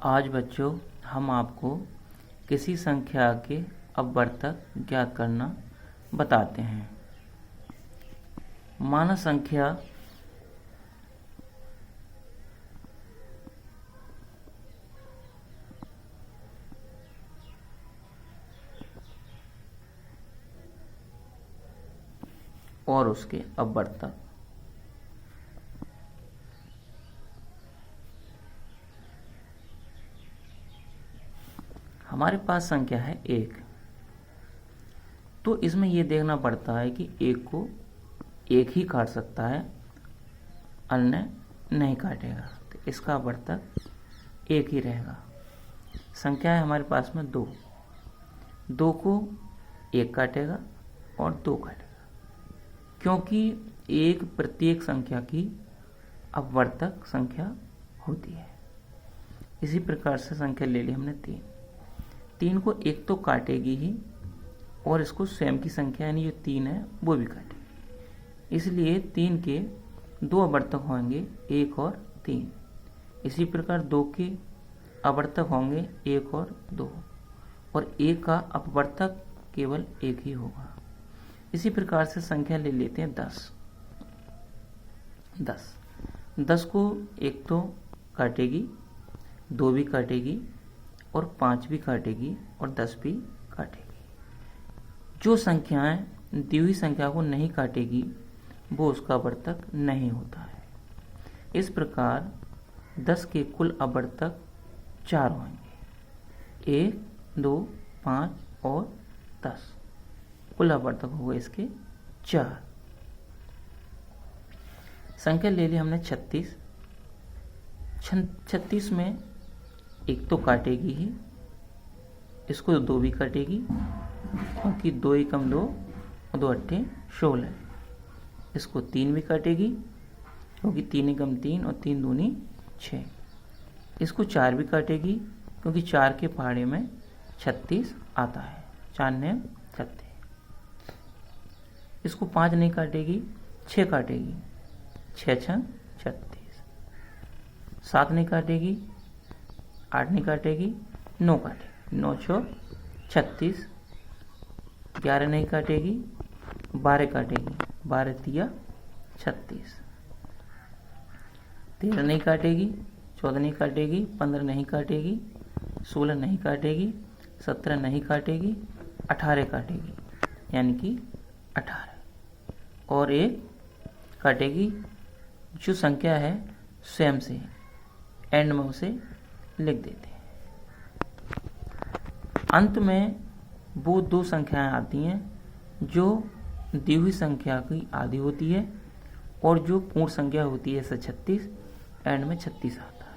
आज बच्चों हम आपको किसी संख्या के अपवर्तक ज्ञात करना बताते हैं। माना संख्या और उसके अपवर्तक। हमारे पास संख्या है 1, तो इसमें यह देखना पड़ता है कि 1 को 1 ही काट सकता है, अन्य नहीं काटेगा, तो इसका अपवर्तक 1 ही रहेगा। संख्या है हमारे पास में 2, 2 को 1 काटेगा और 2 काटेगा, क्योंकि 1 प्रत्येक संख्या की अपवर्तक संख्या होती है। इसी प्रकार से संख्या ले ली हमने 3, 3 को 1 तो काटेगी ही और इसको स्वयं की संख्या यानी जो 3 है वो भी काटेगी, इसलिए 3 के 2 अपवर्तक होंगे 1 और 3। इसी प्रकार 2 के अपवर्तक होंगे 1 और 2 और 1 का अपवर्तक केवल 1 ही होगा। इसी प्रकार से संख्या ले लेते हैं 10, 10 को 1 तो काटेगी, 2 भी काटेगी और 5 भी काटेगी और 10 भी काटेगी। जो संख्याएं दी हुई संख्या को नहीं काटेगी वो उसका अपवर्तक नहीं होता है। इस प्रकार 10 के कुल अपवर्तक 4 होंगे, 1, 2, 5 और 10। कुल अपवर्तक होगा इसके 4। संख्या ले ली हमने 36, 36 में 1 तो काटेगी ही, इसको 2 भी काटेगी, क्योंकि 2 एकम 2 और 2 अट्ठे 16। इसको 3 भी काटेगी, क्योंकि 3 एकम 3 और 3 दूनी 6। इसको 4 भी काटेगी, क्योंकि 4 के पहाड़े में 36 आता है, 4 ने 36। इसको 5 नहीं काटेगी, 6 काटेगी, 6 छंग 36। 7 नहीं काटेगी, 8 नहीं काटेगी, 9 काटेगी, 9 छो 36। 11 नहीं काटेगी, 12 काटेगी, 12 तिया 36। 13 नहीं काटेगी, 14 नहीं काटेगी, 15 नहीं काटेगी, 16 नहीं काटेगी, 17 नहीं काटेगी, 18 काटेगी, यानी कि 18 और 1 काटेगी। जो संख्या है स्वयं से एंड में उसे लिख देते हैं। अंत में वो 2 संख्याएं आती हैं जो दी हुई संख्या की आधी होती है और जो पूर्ण संख्या होती है, जैसे 36, एंड में 36 आता है।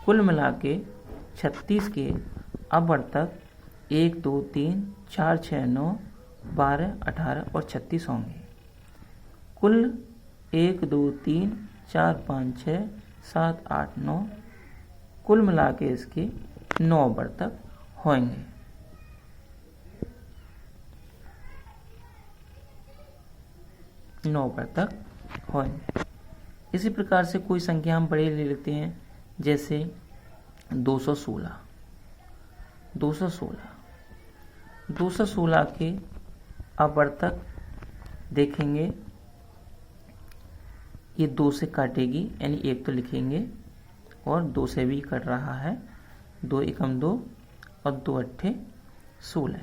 कुल मिला के 36 के अपवर्तक 1, 2, 3, 4, 6, 9, 12, 18 और 36 होंगे। कुल 1, 2, 3, 4, 5, 6, 7, 8, 9, कुल मिला के इसके 9 अपवर्तक होंगे। इसी प्रकार से कोई संख्या हम बड़े ले लेते हैं, जैसे 216। 216 के अपवर्तक देखेंगे, ये 2 से काटेगी, यानी 1 तो लिखेंगे और 2 से भी कट रहा है, 2 एकम 2 और 2 अट्ठे 16।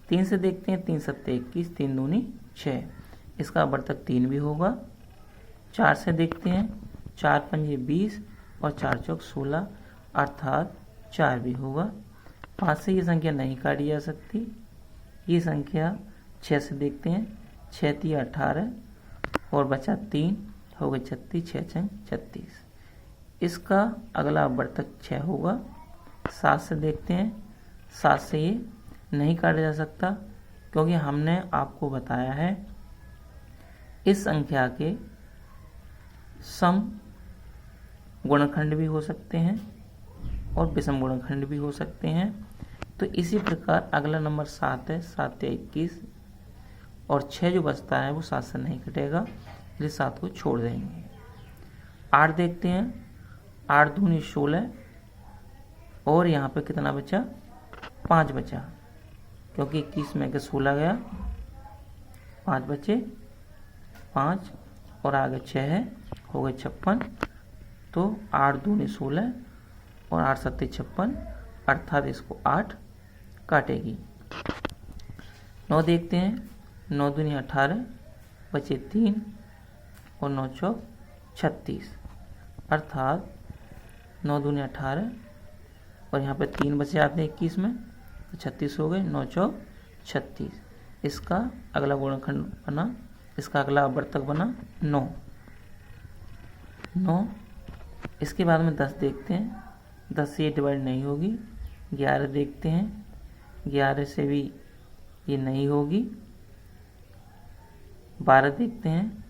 3 से देखते हैं, 3 सत्ते 21, 3 दूनी 6, इसका अपवर्तक 3 भी होगा। 4 से देखते हैं, 4 पंजे 20 और 4 चौक 16, अर्थात 4 भी होगा। 5 से ये संख्या नहीं काटी जा सकती। ये संख्या 6 से देखते हैं, 6 तिया 18 और बचा 3, हो गए 36, 6 छंग 36, इसका अगला अपवर्तक 6 होगा। 7 से देखते हैं, 7 से ये नहीं काटा जा सकता, क्योंकि हमने आपको बताया है इस संख्या के सम गुणनखंड भी हो सकते हैं और विषम गुणनखंड भी हो सकते हैं। तो इसी प्रकार अगला नंबर 7 है, 7 या 21 और 6 जो बचता है वो 7 से नहीं कटेगा, इसलिए 7 को छोड़ देंगे। 8 देखते हैं, 8 दूनी 16 और यहाँ पे कितना बचा, 5 बचा, क्योंकि 21 में के 16 गया, 5 बचे, 5 और आगे 6 है, हो गए 56। तो 8 दूनी 16 और 8 सत्ते 56, अर्थात इसको 8 काटेगी। 9 देखते हैं, 9 दूनी 18, बचे 3 और 9 चौक 36, अर्थात 9 दूनी 18 और यहाँ पे 3 बचे आते हैं 21 में, तो 36 हो गए, 9 चौक 36। इसका अगला गुणनखंड बना, इसका अगला आवर्तक बना 9। इसके बाद में 10 देखते हैं, 10 से ये डिवाइड नहीं होगी। 11 देखते हैं, 11 से भी ये नहीं होगी। 12 देखते हैं,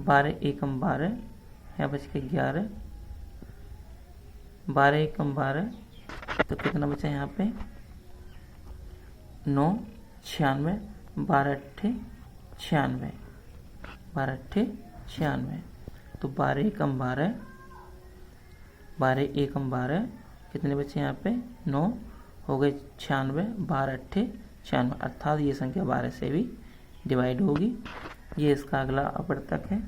12 एकम 12, यहाँ बच के 11, 12 एकम 12, तो कितना बचा यहाँ पे, 9, 96, 12 अट्ठे 96, 12 अट्ठे 96, तो 12 एकम 12, 12 एकम 12, कितने बचे यहाँ पे, 9, हो गए 96, 12 अट्ठे 96, अर्थात ये संख्या 12 से भी डिवाइड होगी। ये इसका अगला आवर्तक है।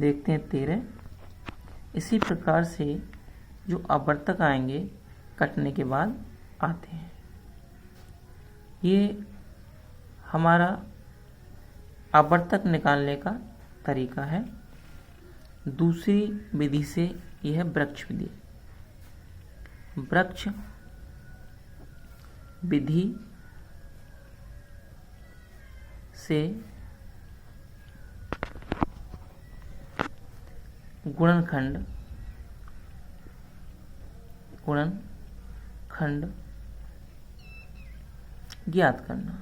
देखते हैं 13। इसी प्रकार से जो आवर्तक आएंगे कटने के बाद आते हैं। ये हमारा आवर्तक निकालने का तरीका है। दूसरी विधि से यह है वृक्ष विधि। वृक्ष विधि से गुणनखंड ज्ञात करना।